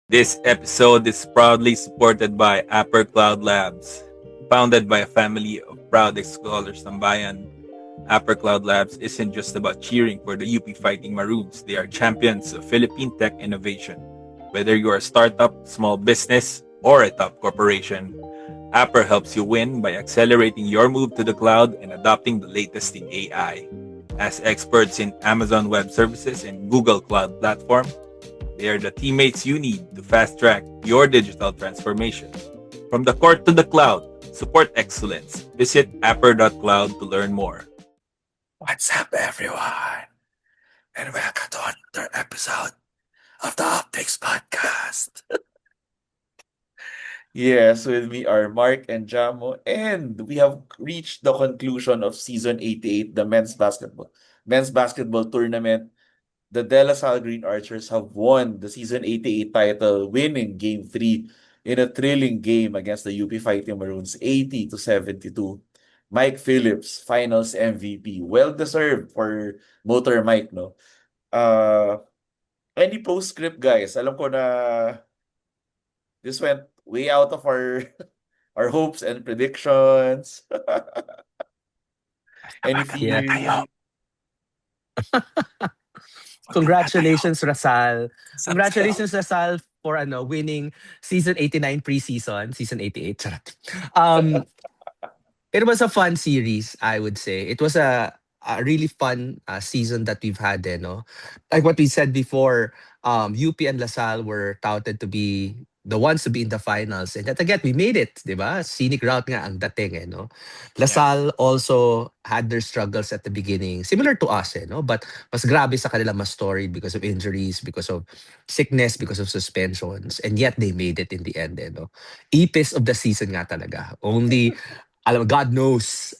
This episode is proudly supported by Upper Cloud Labs. Founded by a family of proud ex-scholars ng bayan, Upper Cloud Labs isn't just about cheering for the UP Fighting Maroons. They are champions of Philippine tech innovation. Whether you're a startup, small business, or a top corporation, Upper helps you win by accelerating your move to the cloud and adopting the latest in AI. As experts in Amazon Web Services and Google Cloud Platform, they are the teammates you need to fast track your digital transformation. From the court to the cloud, support excellence. Visit apper.cloud to learn more. What's up, everyone? And welcome to another episode of the Optics Podcast. Yes, with me are Mark and Jamo, and we have reached the conclusion of season 88, the men's basketball tournament. The De La Salle Green Archers have won the season 88 title, winning game 3 in a thrilling game against the UP Fighting Maroons, 80-72. Mike Phillips, Finals MVP. Well deserved for Motor Mike, no? Uh, any postscript, guys? Alam ko na this went way out of our our hopes and predictions. Yeah. Anything? Congratulations, Rasal. Congratulations, Rasal, for winning season 89 preseason, season 88. Charot. Um, it was a fun series, I would say. It was a really fun season that we've had there, no? Like what we said before, UP and LaSalle were touted to be the ones to be in the finals. And yet again, we made it, di ba? Scenic route nga ang dating, no? LaSalle also had their struggles at the beginning, similar to us, no? But mas grabe sa kanila, mas storied because of injuries, because of sickness, because of suspensions. And yet they made it in the end, no? Epis of the season nga talaga. Only alam, God knows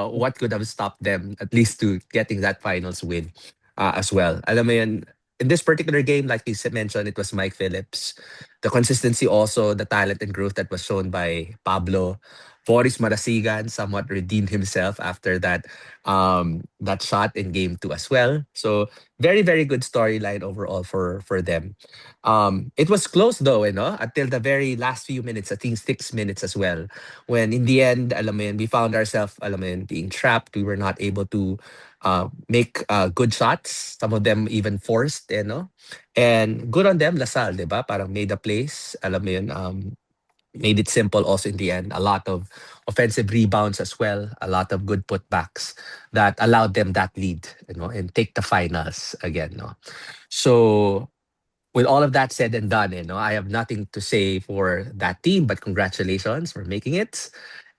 what could have stopped them at least to getting that finals win as well. Alam mo yun, in this particular game, like you mentioned, it was Mike Phillips. The consistency also, the talent and growth that was shown by Pablo. Boris Marasigan somewhat redeemed himself after that shot in game 2 as well. So very, very good storyline overall for them. It was close though, until the very last few minutes, I think 6 minutes as well. When in the end, alam mo yun, we found ourselves, alam mo yun, being trapped. We were not able to make good shots. Some of them even forced, And good on them, Lasal, di ba? Parang made a place. Alam mo yun, made it simple also in the end. A lot of offensive rebounds as well. A lot of good putbacks that allowed them that lead, and take the finals again, no? So with all of that said and done, I have nothing to say for that team, but congratulations for making it.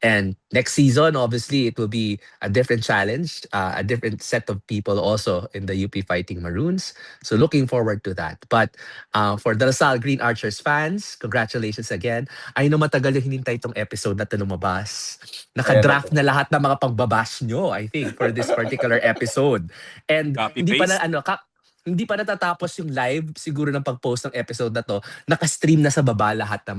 And next season, obviously, it will be a different challenge, a different set of people also in the UP Fighting Maroons. So looking forward to that. But for the Lasal Green Archers fans, congratulations again. I know matagal yung hinintay itong episode na ito lumabas. Ayan na Nakadraft po. na lahat ng mga pagbabash nyo, I think, for this particular episode. And Copy hindi pa na, paste. hindi pa natatapos yung live siguro ng pag-post ng episode na to, naka-stream na sa baba lahat ng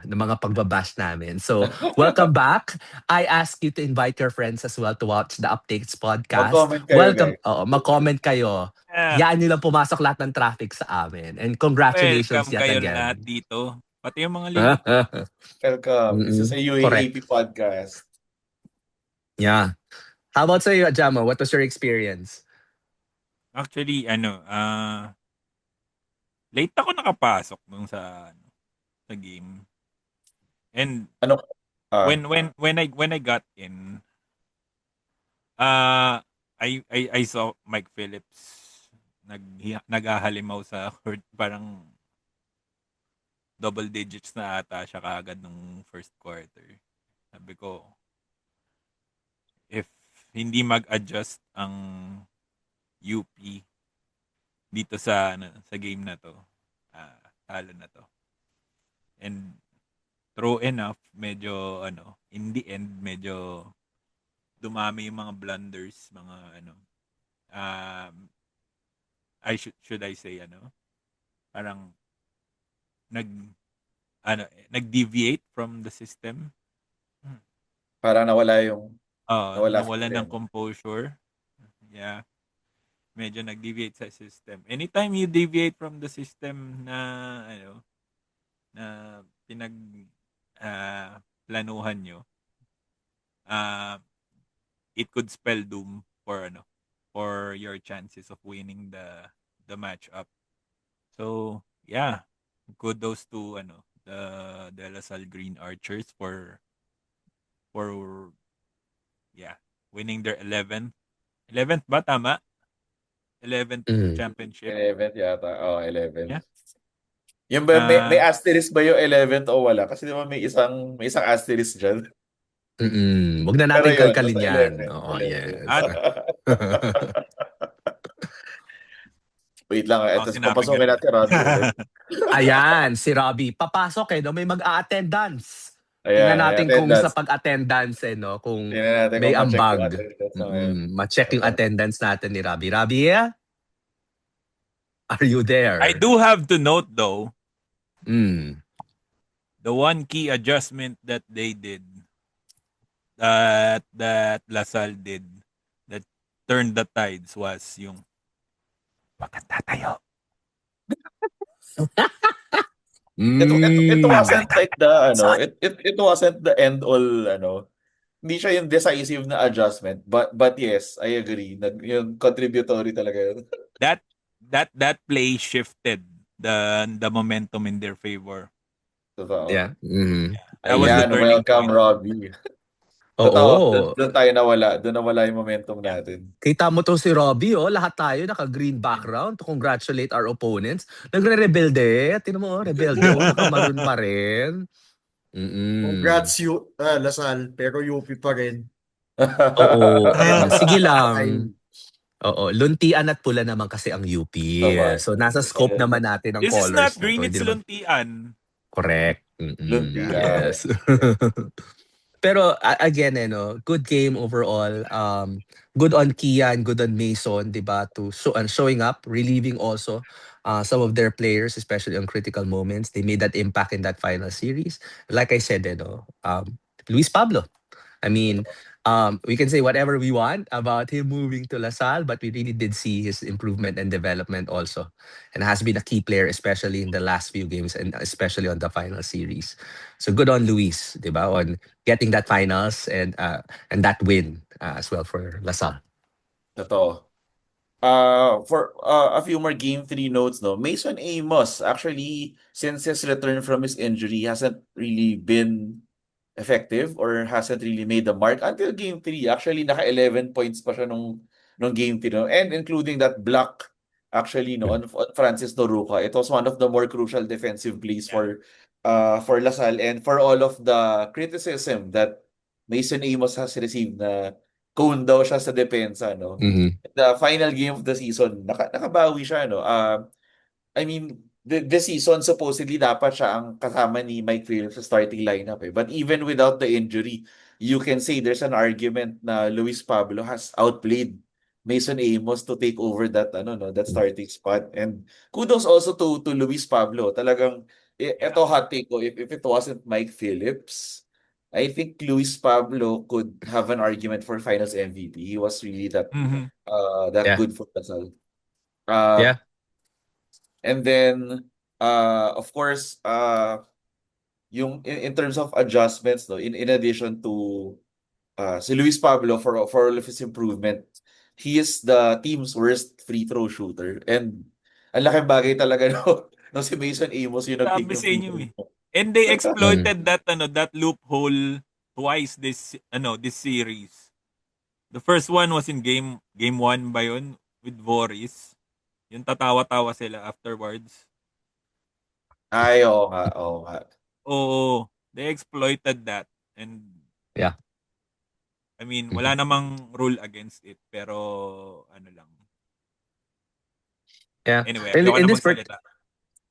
mga pagbabash namin. So, welcome back. I ask you to invite your friends as well to watch the Updates podcast. Mag-comment kayo, Welcome, guys. mag-comment kayo. Yeah. Hayaan nyo lang pumasok lahat ng traffic sa amin. And congratulations Welcome yet kayo again. lahat dito. Pati yung mga ligo. Welcome. This is a Correct. UAAP podcast. Yeah. How about sa'yo, Jamo? What was your experience? Actually, late ako nakapasok dun sa game. And Ano? when I got in, I saw Mike Phillips naghahalimaw sa court, parang double digits na ata siya kaagad nung first quarter. Sabi ko, if hindi mag-adjust ang UP dito sa game na to, talo na to. And true enough, medyo in the end medyo dumami yung mga blunders, mga should I say parang nag-deviate from the system. Parang nawala yung Nawala ng system. composure. Yeah, medyo nag-deviate sa system. Anytime you deviate from the system na ano, na pinag planuhan nyo, uh, it could spell doom for ano, for your chances of winning the matchup. So, yeah, kudos to ano, the De La Salle Green Archers for yeah, winning their 11th ba tama? 11th Mm. championship. 11th yata. Oh, 11th. Yeah. Yung ba, may Uh, asterisk ba yung 11th o wala? Kasi di ba may isang asterisk dyan. Wag na Pero natin yun, basta kalkalin yan. 11th. Oo, 11th. yes. at Wait lang, ito sinabing papasukin ganun. natin Robbie ulit. Ayan, si Robbie. Papasok no? May mag-a-attendance. Tingnan Ayan, may natin kung sa attendance. pag-attendance, no? Kung Tingnan natin may kung ma-check yung ambag. attendance na ngayon. Ma-check yung attendance natin ni Robbie. Robbie, are you I there? do have to note though, Mm. the one key adjustment that they did, that LaSalle did, that turned the tides, was yung pagkatatayo. It Mm. wasn't like the it wasn't the end all hindi siya yung decisive na adjustment, but yes, I agree, yung contributory talaga yun. That play shifted the momentum in their favor. Totoo. Yeah. Mm. That was the Ayan, turning welcome point. Robbie. Totoo, Oo. doon tayo nawala yung momentum Yeah. natin. Kita mo to si Robbie, lahat tayo naka-green background to congratulate our opponents. Nagre-rebelde. Tingnan mo, rebelde. Naka-maroon pa rin. Congrats Lasal, pero UP pa rin. Oo. Kaya Sige lang. fine. Oo. Luntian at pula naman kasi ang UP. Tama. So, nasa scope naman natin ang This is colors not mo. green, So, it's hindi naman luntian. correct. Luntian. Yes. Pero again, no, good game overall. Good on Kian, good on Mason, 'di ba? Showing up, relieving also some of their players, especially on critical moments. They made that impact in that final series. Like I said, Luis Pablo. I mean, we can say whatever we want about him moving to LaSalle, but we really did see his improvement and development also, and has been a key player, especially in the last few games and especially on the final series. So good on Luis, diba, on getting that finals and that win as well for LaSalle. Totoo. For a few more game 3 notes, no. Mason Amos, actually, since his return from his injury, hasn't really been effective or hasn't really made the mark until game 3. Actually, naka 11 points pa siya nung game 3. No? And including that block, actually, no, on Francis Noruca. It was one of the more crucial defensive plays for LaSalle and for all of the criticism that Mason Amos has received na cone daw siya sa depensa, no? The final game of the season, nakabawi siya, no? I mean, this season supposedly dapat siya ang kasama ni Mike Phillips sa starting lineup eh. But even without the injury, you can say there's an argument na Luis Pablo has outplayed Mason Amos to take over that starting spot. And kudos also to Luis Pablo. Talagang ito hot take ko, if it wasn't Mike Phillips, I think Luis Pablo could have an argument for Finals MVP. He was really that Yeah. good for Lasal. Yeah. And then of course yung in terms of adjustments, no, in addition to si Luis Pablo, for all of his improvement, he is the team's worst free throw shooter, and ang laking bagay talaga no si Mason Amos yung nag-take Sabi ng sa free inyo throw. eh. And they exploited that loophole twice this series. The first one was in game 1 ba yun with Voris. Yung tatawa-tawa sila afterwards. Ay, oo nga, oo nga. Oo, they exploited that, and Yeah. I mean, wala namang rule against it, pero ano lang. Yeah. Anyway, And ayoko in na this magsalita.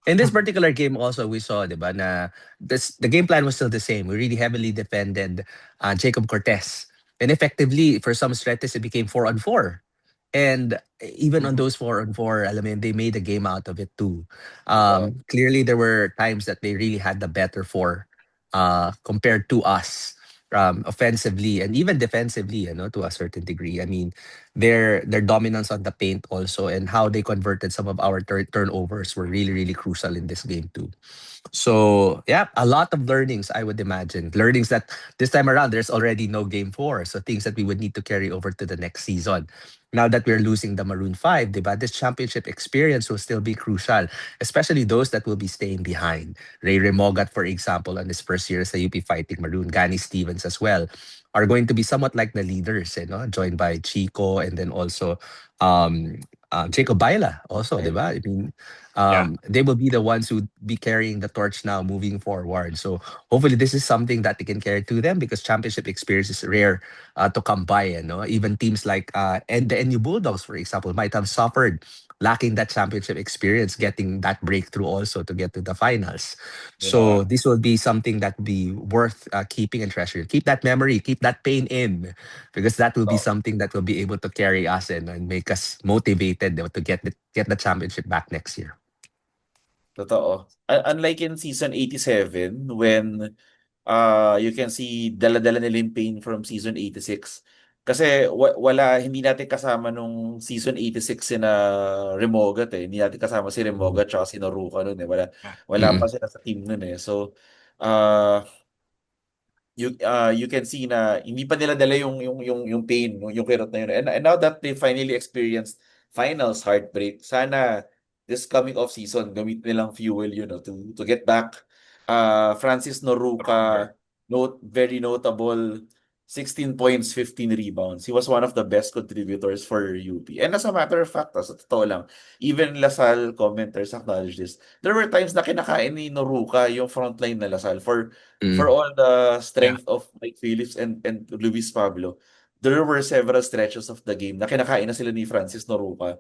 In this particular game also, we saw, di ba, na the game plan was still the same. We really heavily defended Jacob Cortez. And effectively, for some stretches, it became 4-on-4. And even on those 4-on-4, I mean, they made a game out of it too. Clearly, there were times that they really had the better four compared to us, offensively and even defensively, to a certain degree. I mean, their dominance on the paint also, and how they converted some of our turnovers were really, really crucial in this game too. So yeah, a lot of learnings, I would imagine. Learnings that this time around there's already no game 4. So things that we would need to carry over to the next season. Now that we're losing the Maroon 5, diba, this championship experience will still be crucial, especially those that will be staying behind. Ray Remogat, for example, on his first year as a UP Fighting Maroon, Gani Stevens as well, are going to be somewhat like the leaders, joined by Chico, and then also um, Jacob Baila also, diba? I mean, Yeah. they will be the ones who be carrying the torch now moving forward. So hopefully this is something that they can carry to them, because championship experience is rare to come by. Even teams like and the NU Bulldogs, for example, might have suffered lacking that championship experience, getting that breakthrough also to get to the finals. Yeah. So this will be something that will be worth keeping and treasuring. Keep that memory, keep that pain in, because that will be Oh, something that will be able to carry us and make us motivated to get the championship back next year. totoo. Unlike in season 87, when you can see dala-dala nila yung pain from season 86. Kasi hindi natin kasama nung season 86 sina Remogat eh. Hindi natin kasama si Remogat tsaka si Noruka nun eh. Yeah. Wala pa Mm-mm. sila sa team nun eh. So, uh, you can see na hindi pa nila dala yung pain, yung kirot na yun. And now that they finally experienced finals heartbreak, sana this coming off season gamit nilang fuel to get back. Francis Noruka, Stronger. very notable, 16 points, 15 rebounds. He was one of the best contributors for UP. And as a matter of fact, sa totoo lang, even Lasal commenters acknowledge this. There were times na kinakain ni Noruka yung frontline na Lasal for Mm. all the Yeah. strength of Mike Phillips and Luis Pablo. There were several stretches of the game na kinakain na sila ni Francis Noruka.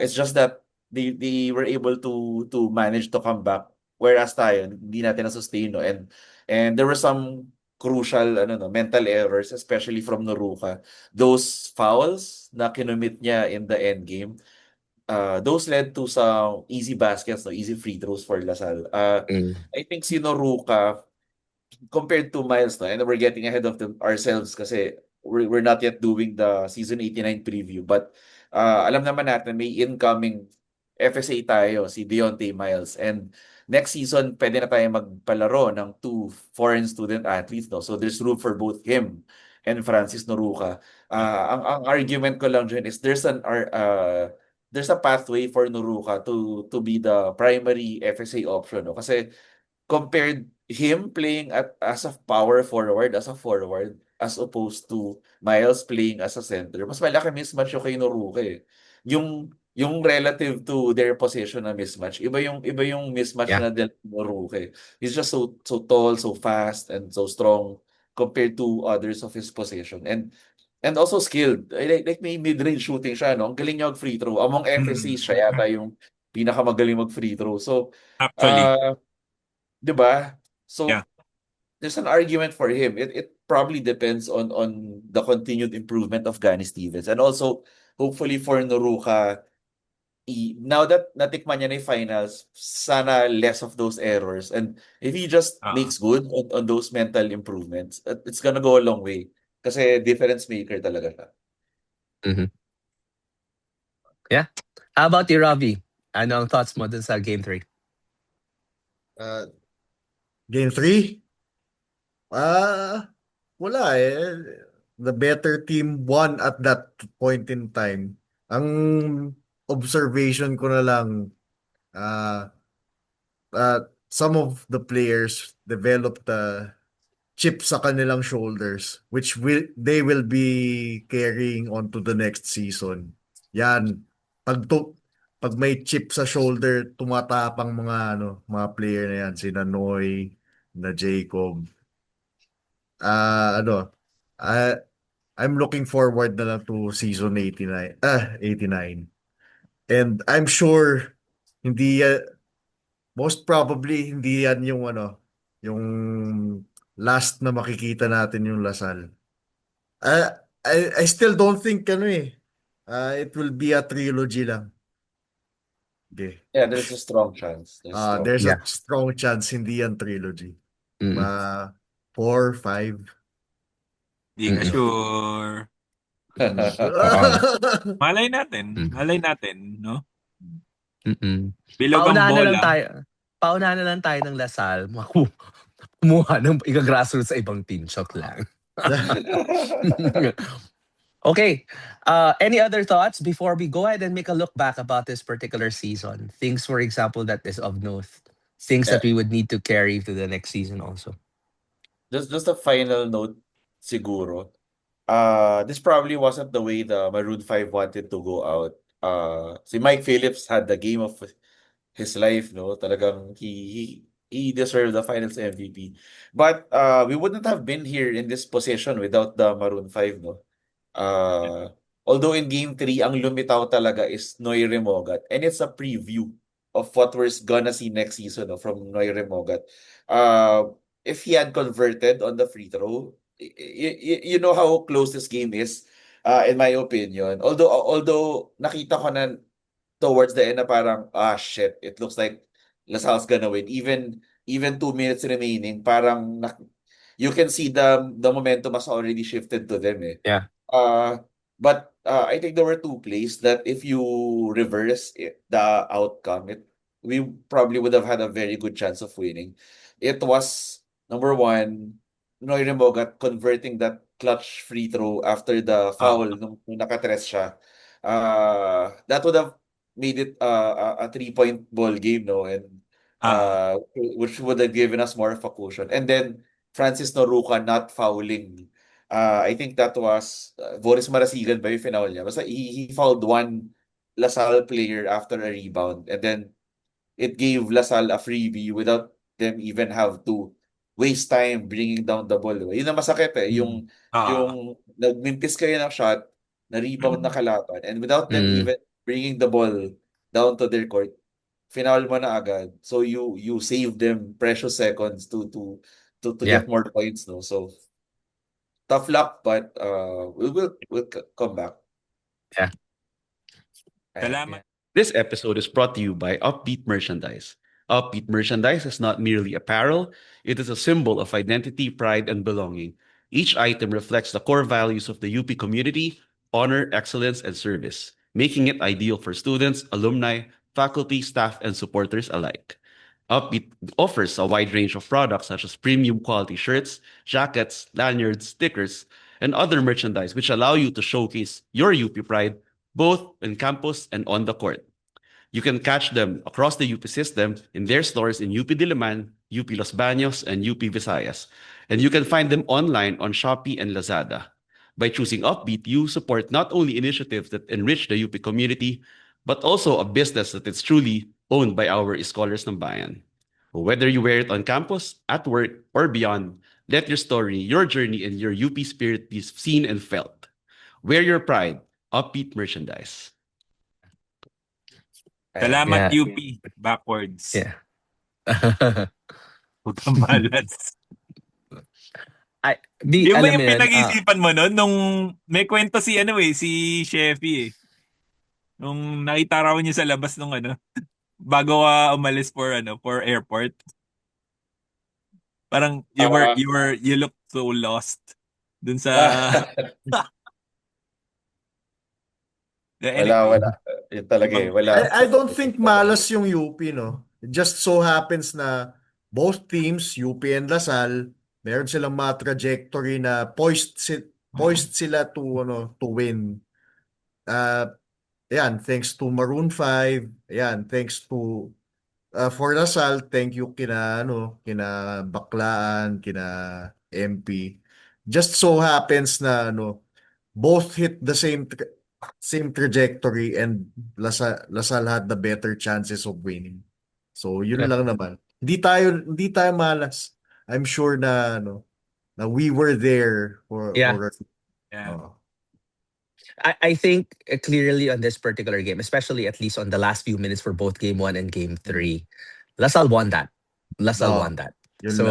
It's just that they were able to manage to come back, whereas tayo hindi natin na-sustain, no? And there were some crucial mental errors, especially from Noruka. Those fouls na kinumit niya in the end game, those led to some easy baskets, no, easy free throws for Lasal. Mm. I think si Noruka, compared to Miles, no, and we're getting ahead of ourselves kasi we're not yet doing the season 89 preview, but alam naman natin may incoming FSA tayo, si Deontay Miles, and next season pwede na tayo magpalaro ng 2 foreign student athletes, no? So there's room for both him and Francis Noruka. Ang argument ko lang dyan is there's a pathway for Noruka to be the primary FSA option, no? Kasi compared him playing as a power forward, as a forward, as opposed to Miles playing as a center, mas malaki mismatch yung kay Noruke eh. Yung relative to their position na mismatch, iba yung mismatch Yeah. na del Noruke. He's just so tall, so fast, and so strong compared to others of his position. And also skilled. Like may mid-range shooting siya, no? Ang galing niya mag-free throw. Among FSCs, siya yata yung pinakamagaling mag-free throw. So, Actually. uh, 'di ba? Yeah. So there's an argument for him. It probably depends on the continued improvement of Gani Stevens, and also hopefully for Noruka, now that natikman niya na yung finals, sana less of those errors, and if he just Uh, makes good on those mental improvements, it's gonna go a long way kasi difference maker talaga siya. Mhm. Yeah. How about you, Ravi? Ano ang thoughts mo dun sa Game 3? Uh, Game 3? Wala eh. The better team won at that point in time. Ang observation ko na lang, uh, some of the players developed a chip sa kanilang shoulders, which they will be carrying on to the next season. Yan. Pag may chip sa shoulder, tumatapang mga player na yan, sina Noy, na Jacob. Ano, ah, I'm looking forward na lang to season 89. And I'm sure hindi most probably hindi yan yung last na makikita natin yung Lasal. I still don't think it will be a trilogy lang. Okay. Yeah, there's a strong chance. There's strong. There's a Yeah. strong chance hindi yan trilogy. Mm-mm. 4, 5. Di ka Mm-mm. sure. Malay natin. Mm. Malay natin, no? Mm-mm. Bilog ang bola. Paunahan na lang tayo ng Lasal. Kumuha ng grassroots sa ibang team. Joke lang. Okay. Any other thoughts before we go ahead and make a look back about this particular season? Things, for example, that is of note. Things Yeah. that we would need to carry to the next season also. Just a final note siguro. This probably wasn't the way the Maroon 5 wanted to go out. Si Mike Phillips had the game of his life, no? Talagang he deserved the finals MVP. But we wouldn't have been here in this position without the Maroon 5, no? Uh, Although in game 3, ang lumitaw talaga is Noy Remogat. And it's a preview of what we're gonna see next season, no, from Noy Remogat. If he had converted on the free throw, you know how close this game is, in my opinion. Although nakita ko na towards the end na parang, shit, it looks like LaSalle's gonna win. Even 2 minutes remaining, parang you can see the momentum has already shifted to them, eh. Yeah. But I think there were two plays that if you reverse the outcome, we probably would have had a very good chance of winning. It was number one, Noy Remogat converting that clutch free throw after the foul nung nakatres siya. That would have made it a 3-point ball game, no? And which would have given us more of a cushion. And then Francis Noruca not fouling. I think that was Boris Marasigan ba yung foul niya? Basta he fouled one LaSalle player after a rebound, and then it gave LaSalle a freebie without them even have to waste time bringing down the ball. Yun ang masakit eh. Yung nagmintis kayo ng shot, na rebound na kalaban, and without them Mm. even bringing the ball down to their court, final mo na agad. So you save them precious seconds to Yeah. get more points, no? So tough luck, but we'll come back. Yeah. Salamat. This episode is brought to you by Upbeat Merchandise. Upbeat Merchandise is not merely apparel, it is a symbol of identity, pride, and belonging. Each item reflects the core values of the UP community: honor, excellence, and service, making it ideal for students, alumni, faculty, staff, and supporters alike. Upbeat offers a wide range of products such as premium quality shirts, jackets, lanyards, stickers, and other merchandise which allow you to showcase your UP pride both in campus and on the court. You can catch them across the UP system in their stores in UP Diliman, UP Los Baños, and UP Visayas. And you can find them online on Shopee and Lazada. By choosing Upbeat, you support not only initiatives that enrich the UP community, but also a business that is truly owned by our scholars ng bayan. Whether you wear it on campus, at work, or beyond, let your story, your journey, and your UP spirit be seen and felt. Wear your pride. Upbeat Merchandise. Salamat, Yeah. UP. Backwards. Yeah. Huwag kang malas. Alam Yung ba mo yung yun, pinag-isipan mo nun? Nung may kwento si si Sheffy eh. Nung nakita raw niya sa labas nung bago umalis for airport. Parang you look so lost dun sa Wala. Yun talaga eh. Wala. I don't think malas yung UP, no? It just so happens na both teams, UP and LaSalle, meron silang mga trajectory na poised sila to win. Yan, thanks to Maroon 5. Yan, thanks to for LaSalle, thank you kina Baklaan, kina MP. Just so happens na both hit the same trajectory, and LaSalle had the better chances of winning. So yun Yeah. lang naman. Hindi tayo malas. I'm sure na na we were there for Yeah. Yeah. I think clearly on this particular game, especially at least on the last few minutes for both game 1 and game 3, LaSalle won that. LaSalle won that. Yun So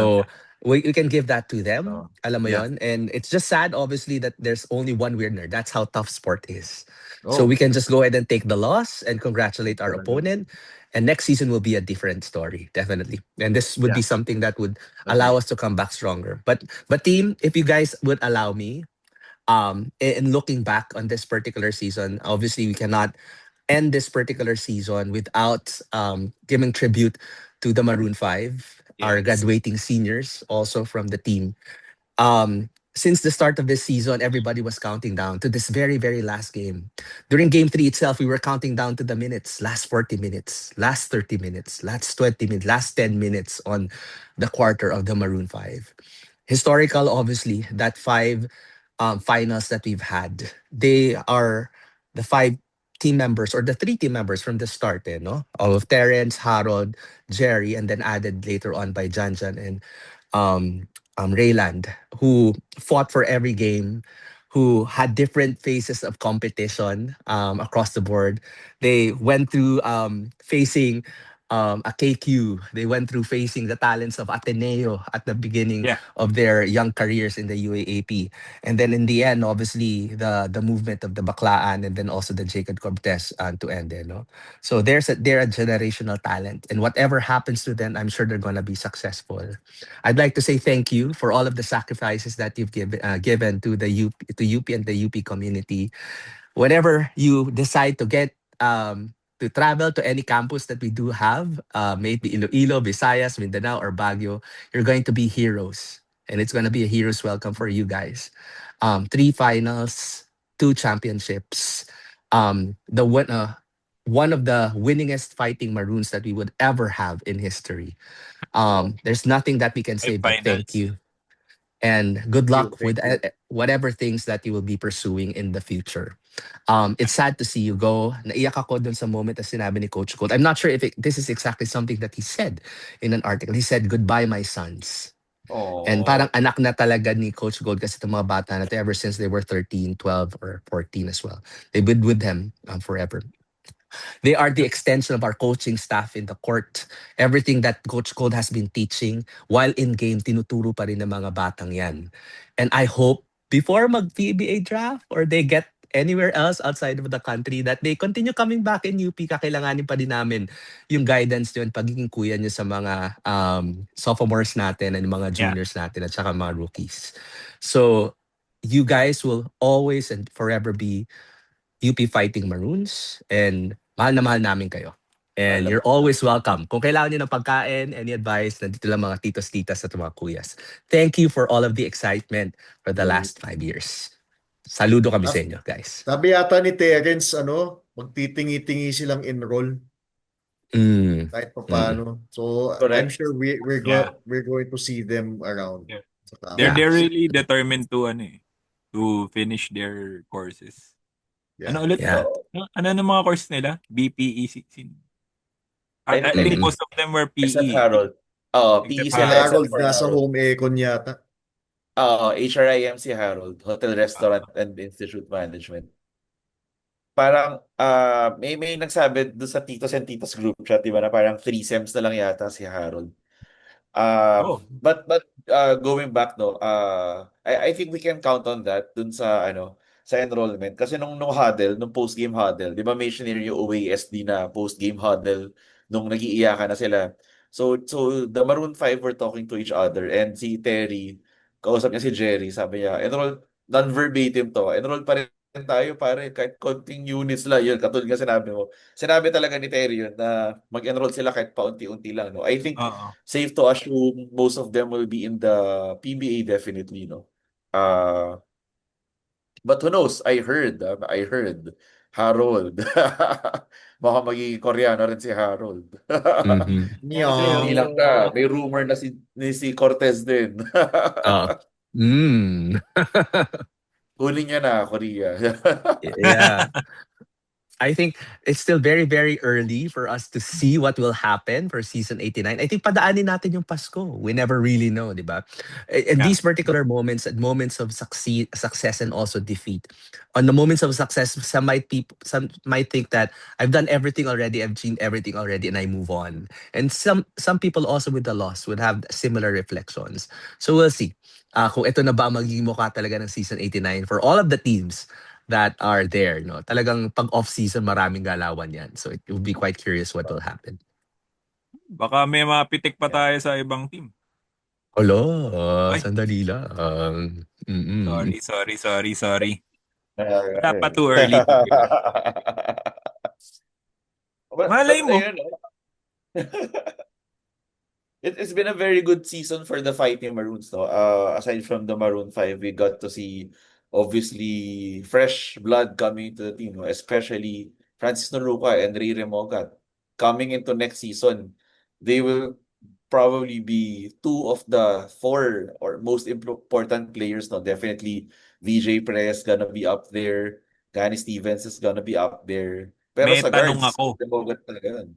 we can give that to them. Oh, Alam mo yeah. yun? And it's just sad, obviously, that there's only one winner. That's how tough sport is. Oh, So we can just go ahead and take the loss and congratulate our Talaga. opponent. And next season will be a different story, definitely. And this would be Yeah. something that would allow us to come back stronger. But team, if you guys would allow me, In looking back on this particular season, obviously we cannot end this particular season without giving tribute to the Maroon 5, our Yes. graduating seniors, also from the team. Since the start of this season, everybody was counting down to this very, very last game. During game three itself, we were counting down to the minutes, last 40 minutes, last 30 minutes, last 20 minutes, last 10 minutes on the quarter of the Maroon 5. Historical, obviously, that five finals that we've had. They are the five team members or the three team members from the start, no? Of Terrence, Harold, Jerry, and then added later on by Janjan and um, Rayland, who fought for every game, who had different phases of competition across the board. They went through facing a KQ. They went through facing the talents of Ateneo at the beginning Yeah. of their young careers in the UAAP. And then in the end, obviously, the movement of the Baklaan and then also the Jacob Cortez to end it. No? So they're a generational talent. And whatever happens to them, I'm sure they're going to be successful. I'd like to say thank you for all of the sacrifices that you've given to the UP and the UP community. Whenever you decide to travel to any campus that we do have, maybe Iloilo, Visayas, Mindanao, or Baguio, you're going to be heroes. And it's going to be a hero's welcome for you guys. Three finals, two championships. One of the winningest fighting Maroons that we would ever have in history. There's nothing that we can say but thank Finals. you. And good luck with Thank you. whatever things that you will be pursuing in the future. It's sad to see you go. Naiyak ako dun sa moment na sinabi ni Coach Gold. I'm not sure if this is exactly something that he said in an article. He said, "Goodbye, my sons." And parang anak na talaga ni Coach Gold kasi itong mga bata na to ever since they were 13, 12, or 14 as well. They've been with him forever. They are the extension of our coaching staff in the court. Everything that Coach Gold has been teaching while in game, tinuturo pa rin ng mga batang yan. And I hope before mag-PBA draft or they get anywhere else outside of the country that they continue coming back in UP, kakailanganin pa din namin yung guidance nyo and pagiging kuya nyo sa mga sophomores natin and mga juniors natin at saka mga rookies. So you guys will always and forever be UP Fighting Maroons and mahal na mahal namin kayo. And Mahal na you're always welcome. Kung kailangan niyo ng pagkain, any advice, nandito lang mga titos-titas at mga kuyas. Thank you for all of the excitement for the last 5 years. Saludo kami sa inyo, guys. Sabi yata ni Terence, magtitingi-tingi silang enroll kahit pa paano. So I'm Correct. sure we're going to see them around. Yeah. Sa They're really determined to finish their courses. Yeah. Ano ulit? Yeah. Ano ng mga course nila? BPE. I think most of them were PE. Except Harold. PE Except sila Harold except for nasa Harold. home econ yata. HRIM si Harold, Hotel, Restaurant, and Institute Management. Parang, may nagsabi doon sa Titos and Titos group chat, di ba, na parang 3 sems na lang yata si Harold. But going back, no, I think we can count on that dun sa, sa enrollment. Kasi nung huddle, nung post-game huddle, di ba may scenario yung OASD na post-game huddle nung nag-iiyakan na sila. So the Maroon 5 were talking to each other and si Terry, kausap niya si Jerry, sabi niya, enroll, non-verbatim to, enroll pa rin tayo pare, kahit konting units lang yun, katulad nga sinabi mo. Sinabi talaga ni Terry yun na mag-enroll sila kahit paunti-unti lang. No? I think safe to assume most of them will be in the PBA definitely. No? But who knows? I heard Harold. Baka magiging Koreano rin si Harold. Kasi hindi lang ka. May rumor na si Cortez din. Huli niya na, Korea. Yeah. I think it's still very, very early for us to see what will happen for season 89. I think padaanin natin yung Pasko. We never really know, di ba? And these particular moments, moments of success and also defeat. On the moments of success, some might think that I've done everything already, I've seen everything already, and I move on. And some people also with the loss would have similar reflections. So we'll see. Kung ito na ba magiging mukha talaga ng season 89 for all of the teams that are there, no? Talagang pag off-season, maraming galawan yan. So it will be quite curious what will happen. Baka may mapitik pa tayo sa ibang team. Alo, Ay, sandali lang. sorry. Wala pa too early to give. Malay But mo. ayun, it's been a very good season for the Fighting Maroons, though. Aside from the Maroon 5, we got to see obviously fresh blood coming to the team, no? Especially Francis Noruka and Ray Remogat. Coming into next season, they will probably be two of the four or most important players, no? Definitely VJ Perez gonna be up there. Gani Stevens is gonna be up there. Pero May sa tanong guards, ako. Remogat talaga yun.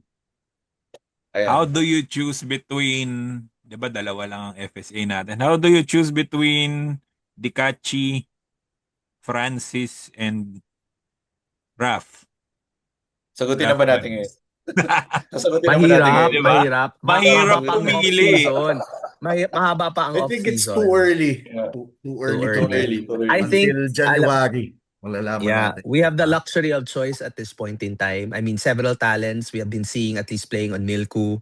How Ayan. do you choose between, di ba dalawa lang ang FSA natin. How do you choose between Dikachi, Francis, and Raf? Sagutin na Raf ba natin ngayon? Adams. Sasagutin na ba natin Mahirap, ngayon? Di ba? mahirap. Mahirap Mahaba pa ang pumili. off-season. Mahaba pa ang I think it's too off-season. early. Yeah. Too Too early Too to early. early, too early. I think, until January. Malalaman yeah, natin. we have the luxury of choice at this point in time. I mean, several talents we have been seeing at least playing on Milku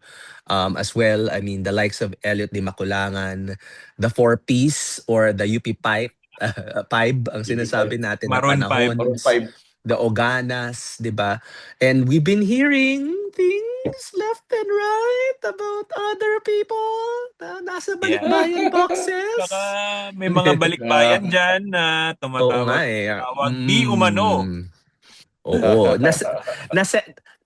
as well. I mean, the likes of Elliot Di Maculangan, the four-piece or the UP pipe, pipe ang sinasabi natin na Maroon 5. Maroon panahon, 5. the Oganas, di ba? And we've been hearing things left and right about other people na nasa Yeah. balikbayan boxes. Baka may mga balikbayan dyan na Oo nga tumatawag. eh. Tawag di umano. Oo.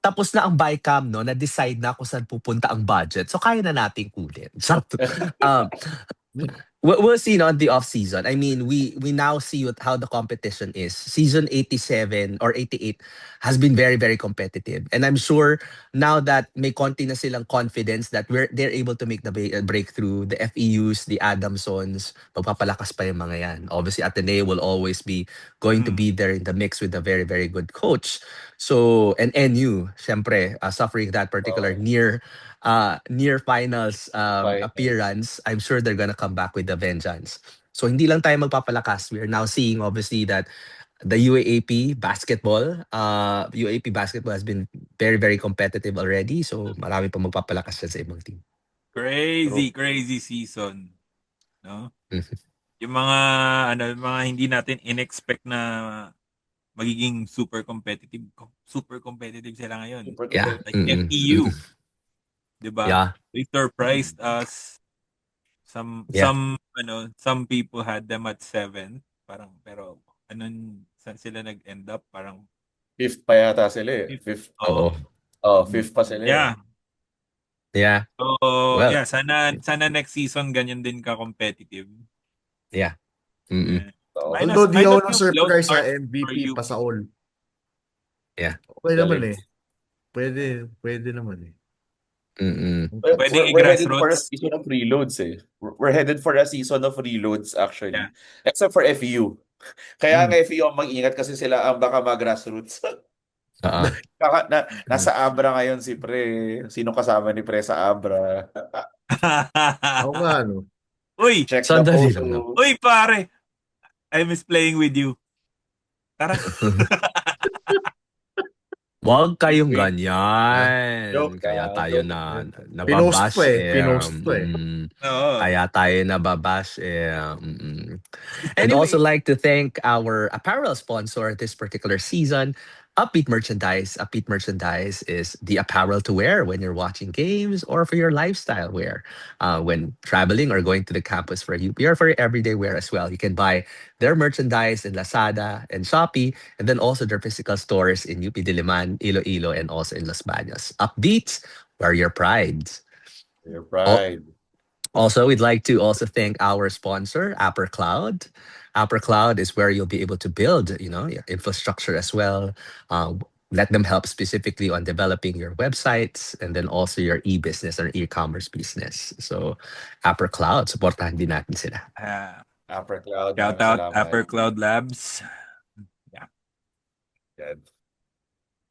Tapos na ang BICAM, no? Na-decide na kung saan pupunta ang budget. So, kaya na nating kunin. So, um, we'll see no, on the off season. I mean, we now see how the competition is. Season 87 or 88 has been very very competitive, and I'm sure now that may konti na silang confidence that they're able to make the breakthrough. The FEUs, the Adamsons, magpapalakas pa yung mga yan. Obviously, Ateneo will always be going to be there in the mix with a very very good coach. So, and NU, syempre, suffering that particular near finals Finals. appearance, I'm sure they're gonna come back with the vengeance. So hindi lang tayo magpapalakas. We are now seeing obviously that the UAP basketball has been very very competitive already. So marami pa magpapalakas dyan sa ibang team. Crazy season. No? Mhm. Yung mga mga hindi natin inexpect na magiging super competitive. Super competitive sila ngayon. Super Yeah. competitive. Like FEU, 'di ba? Yeah. They surprised us. Yeah. Some people had them at 7. Parang pero saan sila nag-end up? Parang Fifth pa yata sila eh. Fifth. Oo. Fifth pa sila eh. Yeah. Yeah. So, Well, yeah, sana next season ganyan din ka-competitive. yeah. Mm-mm. So, Although di ako minus yung na-surprise flow sa start for MVP you. pa sa all. Yeah. Okay naman galing. eh. Pwede naman eh. Mm-mm. Pwedeng We're headed for a i-grassroots. season of reloads eh. We're headed for a season of reloads actually. Yeah. Except for FEU. Kaya nga FEU ang mag-ingat kasi sila ang baka mag-grassroots. Oo. Nasa Abra ngayon si Pre. Sino kasama ni Pre sa Abra? Ako nga ano. Uy, Check the Sandali photo. lang naman. uy pare. I miss playing with you. Tara. Wag kayong Wait. ganyan. Joke Kaya lang, tayo joke na lang. nababash Pinost eh. pa eh. Oo. Kaya tayo nababash eh. I'd Anyway. also like to thank our apparel sponsor this particular season, Upbeat Merchandise. Upbeat Merchandise is the apparel to wear when you're watching games or for your lifestyle wear, when traveling or going to the campus for UP or for your everyday wear as well. You can buy their merchandise in Lazada and Shopee, and then also their physical stores in UP Diliman, Iloilo, and also in Los Baños. Upbeat, wear your pride. Your pride. Also, we'd like to also thank our sponsor, Upper Cloud. Upper Cloud is where you'll be able to build, your infrastructure as well. Let them help specifically on developing your websites and then also your e-business or e-commerce business. So, Upper Cloud, supportahan din natin sila. Upper Cloud. Shout maraming out salamat. Upper Cloud Labs. Yan.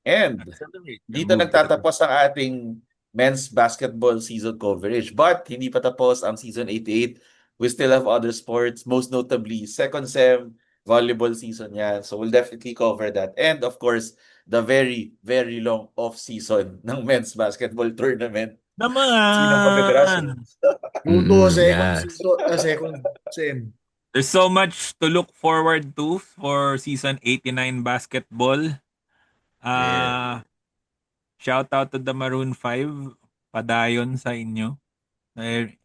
And Accelerate. dito nagtatapos ang ating men's basketball season coverage. But hindi pa tapos ang season 88. We still have other sports, most notably second sem volleyball season yan. So we'll definitely cover that. And of course, the very, very long off season ng men's basketball tournament. Sinong confederation? Naman! Puto, second, yes. second sem. There's so much to look forward to for season 89 basketball. Shout out to the Maroon 5. Padayon sa inyo.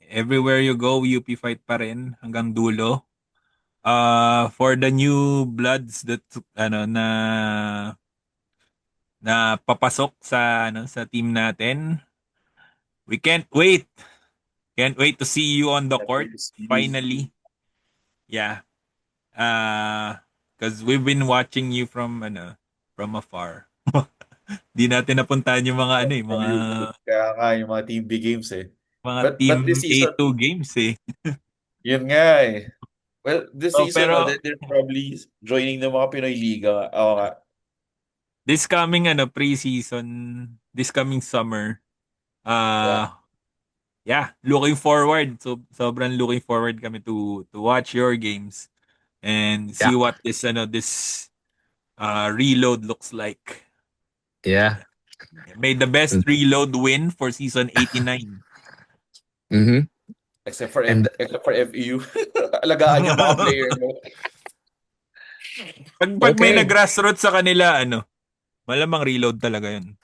Everywhere you go, UP fight pa rin hanggang dulo. For the new bloods that na papasok sa sa team natin. We can't wait. Can't wait to see you on the court finally. Yeah. Because we've been watching you from afar. Di natin napuntahan yung mga mga Kaya nga, yung mga Team B games eh. mga But team this season, A2 games eh. yun nga eh. Well, this So, season, pero- they're probably joining ng mga Pinoy Liga. Oo nga. This coming preseason, this coming summer. Looking forward. So sobrang looking forward kami to watch your games and see what this reload looks like. Yeah. May the best reload win for season 89. Mm-hmm. Except for And- FEU. Alagaan yung mga player mo. Pag may Okay. nag-grassroots sa kanila, malamang reload talaga yun.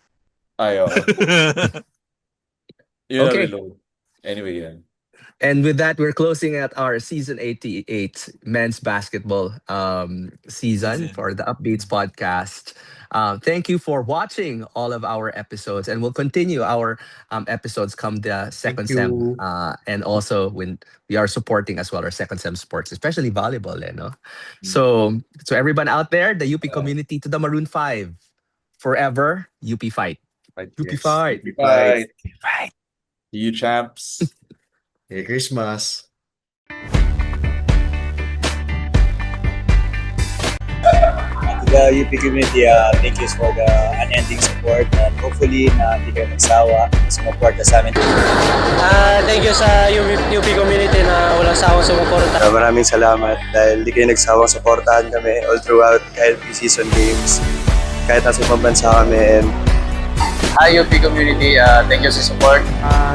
Ayaw. Yun Okay. ang reload. Anyway, yan. And with that, we're closing out our season 88 men's basketball season for the Upbeats podcast. Thank you for watching all of our episodes, and we'll continue our episodes come the second Thank sem, you. and also when we are supporting as well our second sem sports, especially volleyball. So everyone out there, the UP community, to the Maroon 5, forever UP fight. UP Yes. fight. Bye. Right. See you, champs. Merry Christmas. To the UP community, thank you for the unending support and hopefully na hindi kayo magsawa sumuporta sa amin. Thank you sa UP community na walang sawang sumuporta. Maraming salamat dahil hindi kayo nagsawang suportahan kami all throughout kahit pre-season games, kahit nasa ibang bansa kami. And Hi UP community, thank you sa support.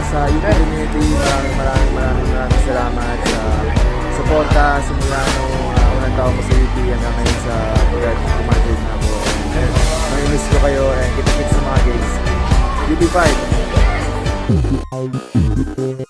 Sa UP community, maraming salamat sa suporta simula nung unang taon ko sa UP hanggang ngayon sa graduate na ako. And mamimiss ko kayo and kita-kits sa mga games. UP 5!